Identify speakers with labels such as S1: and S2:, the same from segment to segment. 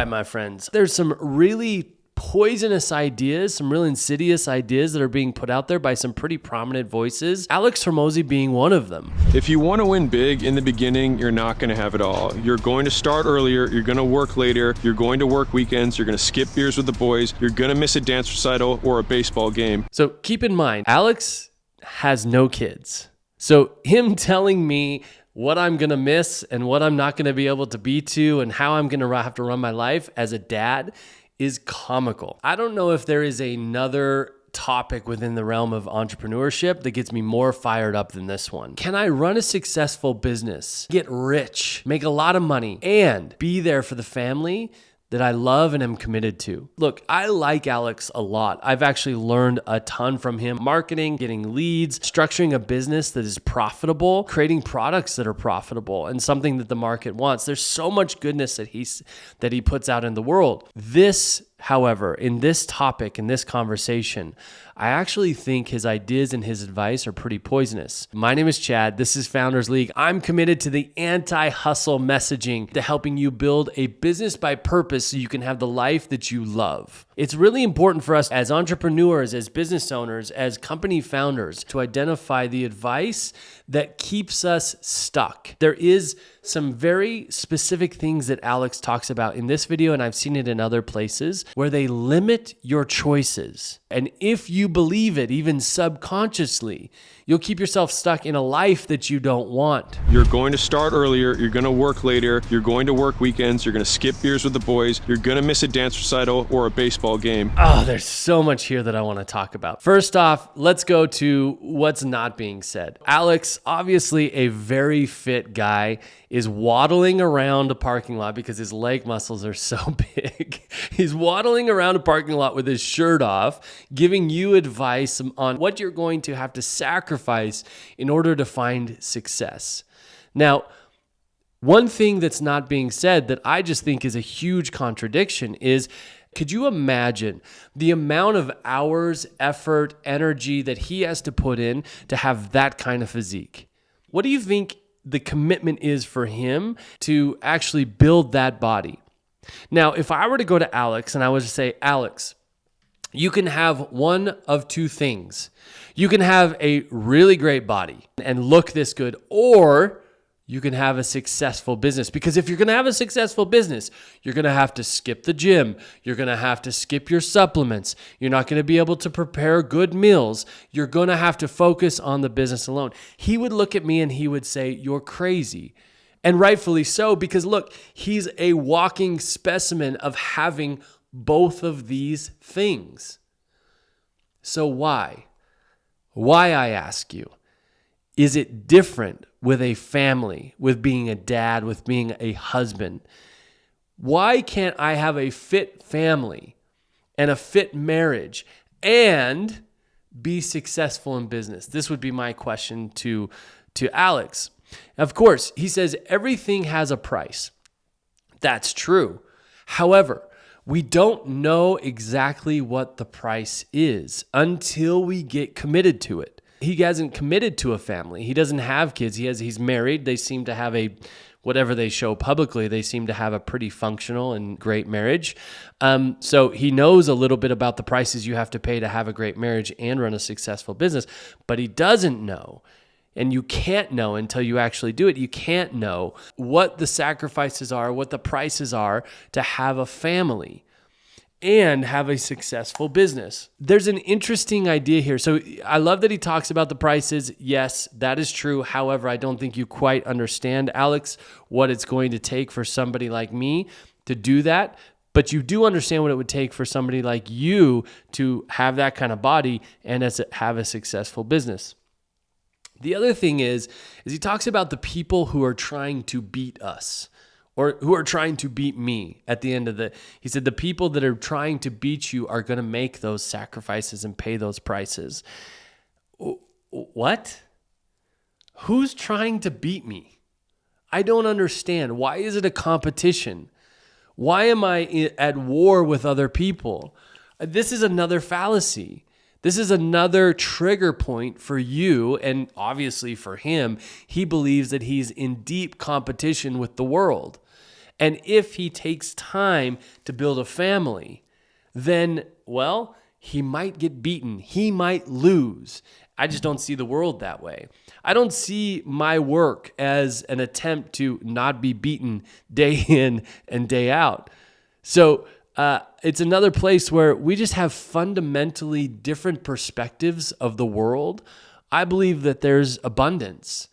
S1: right, my friends, there's some really poisonous ideas, some real insidious ideas that are being put out there by some pretty prominent voices, Alex Hormozi being one of them.
S2: If you want to win big in the beginning, you're not going to have it all. You're going to start earlier, you're going to work later, you're going to work weekends, you're going to skip beers with the boys, you're going to miss a dance recital or a baseball game.
S1: So keep in mind, Alex has no kids. So him telling me what I'm going to miss and what I'm not going to be able to be to and how I'm going to have to run my life as a dad is comical. I don't know if there is another topic within the realm of entrepreneurship that gets me more fired up than this one. Can I run a successful business, get rich, make a lot of money, and be there for the family that I love and am committed to? Look, I like Alex a lot. I've actually learned a ton from him. Marketing, getting leads, structuring a business that is profitable, creating products that are profitable and something that the market wants. There's so much goodness that he puts out in the world. This, however, in this topic, in this conversation, I actually think his ideas and his advice are pretty poisonous. My name is Chad. This is Founders League. I'm committed to the anti-hustle messaging, to helping you build a business by purpose so you can have the life that you love. It's really important for us as entrepreneurs, as business owners, as company founders to identify the advice that keeps us stuck. There is some very specific things that Alex talks about in this video, and I've seen it in other places, where they limit your choices. And if you believe it, even subconsciously, you'll keep yourself stuck in a life that you don't want.
S2: You're going to start earlier, you're going to work later, you're going to work weekends, you're going to skip beers with the boys, you're going to miss a dance recital or a baseball game.
S1: Oh, there's so much here that I want to talk about. First off, let's go to what's not being said. Alex, obviously a very fit guy, is waddling around a parking lot because his leg muscles are so big. He's waddling around a parking lot with his shirt off, giving you advice on what you're going to have to sacrifice in order to find success. Now, one thing that's not being said that I just think is a huge contradiction is, could you imagine the amount of hours, effort, energy that he has to put in to have that kind of physique? What do you think the commitment is for him to actually build that body? Now, if I were to go to Alex and I was to say, Alex, you can have one of two things. You can have a really great body and look this good, or you can have a successful business. Because if you're going to have a successful business, you're going to have to skip the gym. You're going to have to skip your supplements. You're not going to be able to prepare good meals. You're going to have to focus on the business alone. He would look at me and he would say, you're crazy. And rightfully so, because look, he's a walking specimen of having both of these things. So why? Why, I ask you? Is it different with a family, with being a dad, with being a husband? Why can't I have a fit family and a fit marriage and be successful in business? This would be my question to Alex. Of course, he says everything has a price. That's true. However, we don't know exactly what the price is until we get committed to it. He hasn't committed to a family. He doesn't have kids. He's married. They seem to have whatever they show publicly, they seem to have a pretty functional and great marriage. So he knows a little bit about the prices you have to pay to have a great marriage and run a successful business, but he doesn't know. And you can't know until you actually do it. You can't know what the sacrifices are, what the prices are to have a family and have a successful business. There's an interesting idea here. So I love that he talks about the prices. Yes, that is true. However, I don't think you quite understand, Alex, what it's going to take for somebody like me to do that. But you do understand what it would take for somebody like you to have that kind of body and have a successful business. The other thing is he talks about the people who are trying to beat us, or who are trying to beat me at the end of he said, the people that are trying to beat you are going to make those sacrifices and pay those prices. What? Who's trying to beat me? I don't understand. Why is it a competition? Why am I at war with other people? This is another fallacy. This is another trigger point for you, and obviously for him. He believes that he's in deep competition with the world. And if he takes time to build a family, then, well, he might get beaten. He might lose. I just don't see the world that way. I don't see my work as an attempt to not be beaten day in and day out. So it's another place where we just have fundamentally different perspectives of the world. I believe that there's abundance.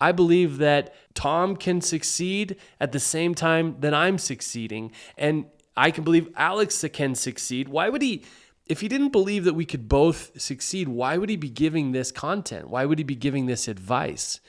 S1: I believe that Tom can succeed at the same time that I'm succeeding. And I can believe Alex can succeed. Why would he, if he didn't believe that we could both succeed, why would he be giving this content? Why would he be giving this advice?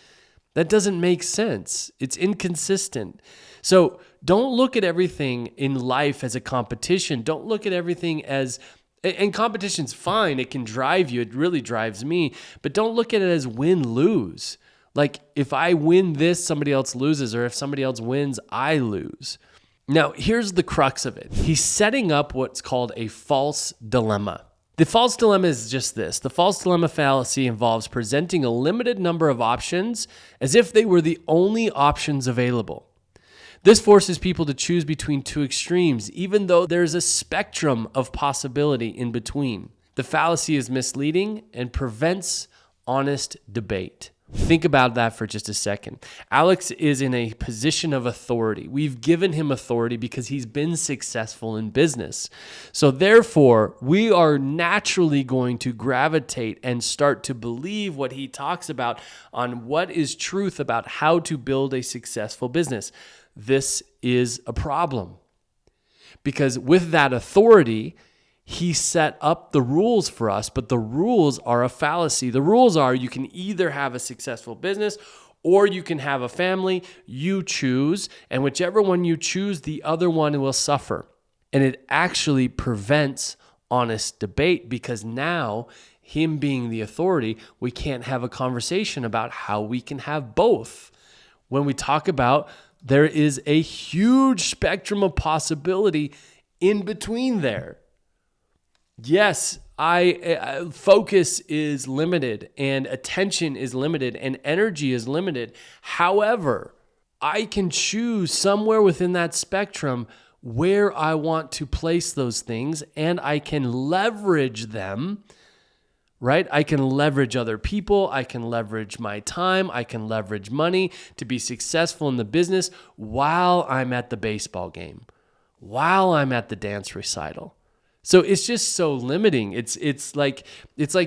S1: That doesn't make sense. It's inconsistent. So don't look at everything in life as a competition. Don't look at everything as, and competition's fine. It can drive you. It really drives me. But don't look at it as win-lose. Like if I win this, somebody else loses, or if somebody else wins, I lose. Now, here's the crux of it. He's setting up what's called a false dilemma. The false dilemma is just this. The false dilemma fallacy involves presenting a limited number of options as if they were the only options available. This forces people to choose between two extremes, even though there's a spectrum of possibility in between. The fallacy is misleading and prevents honest debate. Think about that for just a second. Alex is in a position of authority. We've given him authority because he's been successful in business. So therefore, we are naturally going to gravitate and start to believe what he talks about on what is truth about how to build a successful business. This is a problem because with that authority, he set up the rules for us, but the rules are a fallacy. The rules are you can either have a successful business or you can have a family. You choose, and whichever one you choose, the other one will suffer. And it actually prevents honest debate because now, him being the authority, we can't have a conversation about how we can have both. When we talk about there is a huge spectrum of possibility in between there. Yes, focus is limited and attention is limited and energy is limited. However, I can choose somewhere within that spectrum where I want to place those things and I can leverage them, right? I can leverage other people. I can leverage my time. I can leverage money to be successful in the business while I'm at the baseball game, while I'm at the dance recital. So it's just so limiting. It's like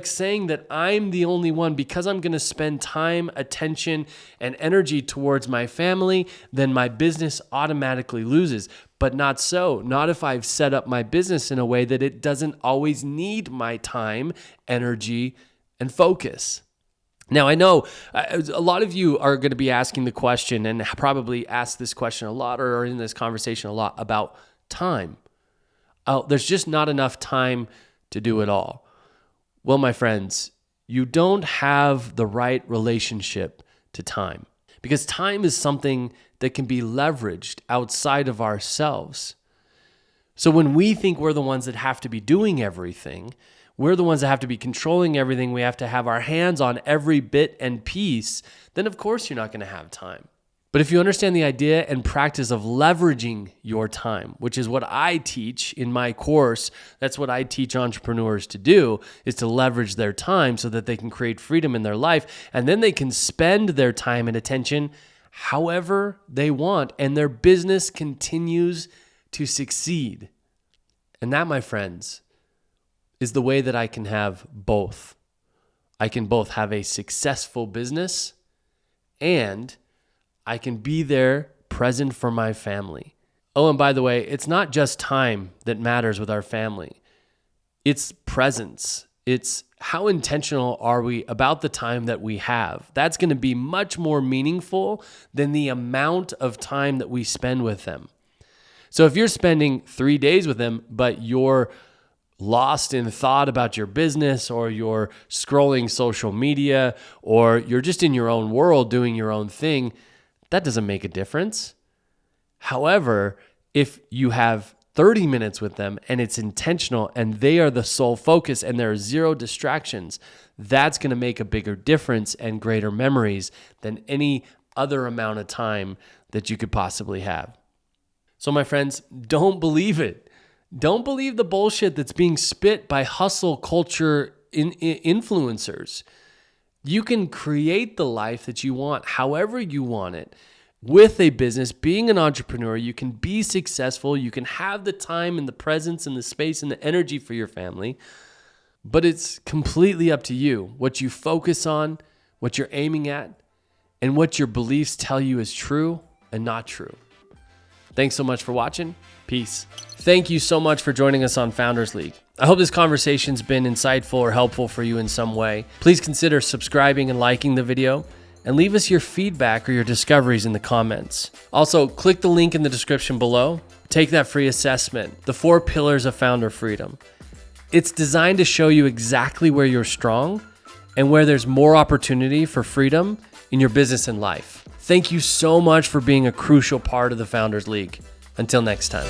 S1: saying that I'm the only one because I'm going to spend time, attention, and energy towards my family, then my business automatically loses. But not so. Not if I've set up my business in a way that it doesn't always need my time, energy, and focus. Now, I know a lot of you are going to be asking the question and probably ask this question a lot or are in this conversation a lot about time. There's just not enough time to do it all. Well, my friends, you don't have the right relationship to time because time is something that can be leveraged outside of ourselves. So when we think we're the ones that have to be doing everything, we're the ones that have to be controlling everything, we have to have our hands on every bit and piece, then of course you're not going to have time. But if you understand the idea and practice of leveraging your time, which is what I teach in my course, that's what I teach entrepreneurs to do, is to leverage their time so that they can create freedom in their life. And then they can spend their time and attention however they want, and their business continues to succeed. And that, my friends, is the way that I can have both. I can both have a successful business and I can be there present for my family. Oh, and by the way, it's not just time that matters with our family. It's presence. It's how intentional are we about the time that we have. That's going to be much more meaningful than the amount of time that we spend with them. So if you're spending 3 days with them, but you're lost in thought about your business or you're scrolling social media or you're just in your own world doing your own thing, that doesn't make a difference. However, if you have 30 minutes with them and it's intentional and they are the sole focus and there are zero distractions, that's going to make a bigger difference and greater memories than any other amount of time that you could possibly have. So my friends, don't believe it. Don't believe the bullshit that's being spit by hustle culture influencers. You can create the life that you want, however you want it. With a business, being an entrepreneur, you can be successful. You can have the time and the presence and the space and the energy for your family. But it's completely up to you what you focus on, what you're aiming at, and what your beliefs tell you is true and not true. Thanks so much for watching. Peace. Thank you so much for joining us on Founders League. I hope this conversation's been insightful or helpful for you in some way. Please consider subscribing and liking the video, and leave us your feedback or your discoveries in the comments. Also, click the link in the description below. Take that free assessment, The 4 Pillars of Founder Freedom. It's designed to show you exactly where you're strong and where there's more opportunity for freedom in your business and life. Thank you so much for being a crucial part of the Founders League. Until next time.